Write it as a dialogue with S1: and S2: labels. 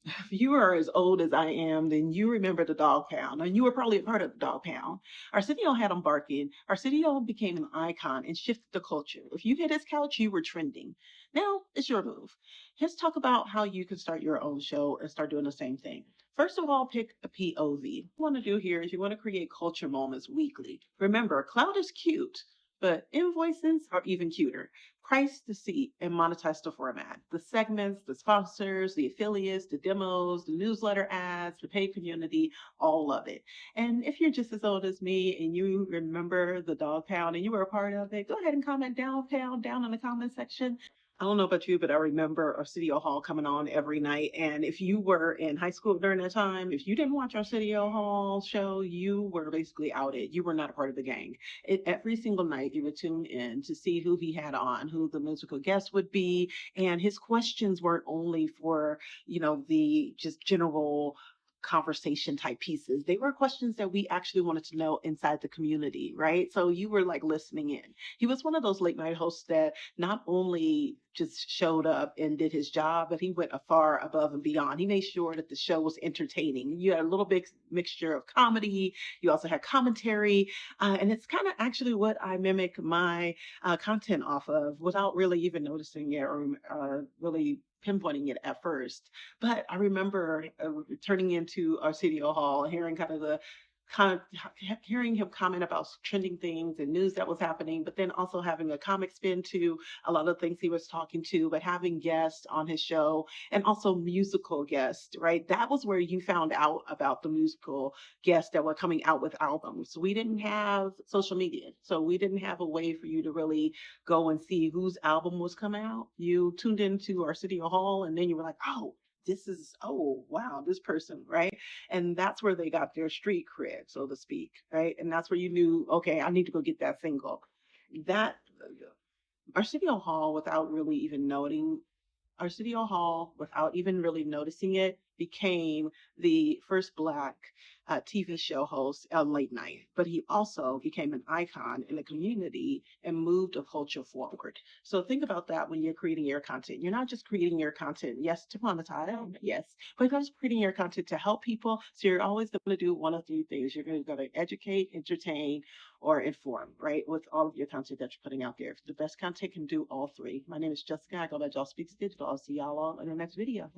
S1: If you are as old as I am, then you remember the Dog Pound, and you were probably a part of the Dog Pound. Arsenio had him barking. Arsenio became an icon and shifted the culture. If you hit his couch, you were trending. Now it's your move. Let's talk about how you can start your own show and start doing the same thing. First of all, pick a POV. What you want to do here is you want to create culture moments weekly. Remember, cloud is cute, but invoices are even cuter. Price the seat and monetize the format. The segments, the sponsors, the affiliates, the demos, the newsletter ads, the paid community, all of it. And if you're just as old as me and you remember the Dog Pound and you were a part of it, go ahead and comment down, pound down in the comment section. I don't know about you, but I remember Arsenio Hall coming on every night. And if you were in high school during that time, if you didn't watch Arsenio Hall show, you were basically outed. You were not a part of the gang. Every single night, you would tune in to see who he had on, who the musical guest would be. And his questions weren't only for, the just general conversation type pieces. They were questions that we actually wanted to know inside the community, right? So you were like listening in. He was one of those late night hosts that not only just showed up and did his job, but he went a far above and beyond. He made sure that the show was entertaining. You had a little bit mixture of comedy. You also had commentary. And it's kind of actually what I mimic my content off of without really even noticing it or really pinpointing it at first. But I remember turning into Arsenio Hall, hearing kind of the kind hearing him comment about trending things and news that was happening, but then also having a comic spin to a lot of things he was talking to, but having guests on his show and also musical guests, right? That was where you found out about the musical guests that were coming out with albums. We didn't have social media, so we didn't have a way for you to really go and see whose album was coming out. You tuned into Arsenio Hall, and then you were like, oh, oh, wow, this person, right? And that's where they got their street cred, so to speak, right? And that's where you knew, okay, I need to go get that single. That Arsenio Hall, Arsenio Hall, without even really noticing it, became the first Black TV show host on late night. But he also became an icon in the community and moved a culture forward. So think about that when you're creating your content. You're not just creating your content, yes, to monetize, yes, but you're just creating your content to help people. So you're always going to do one of three things. You're going to educate, entertain, or inform, right? With all of your content that you're putting out there. The best content can do all three. My name is Jessica. I go by Joss Speaks Digital. I'll see y'all on in the next video.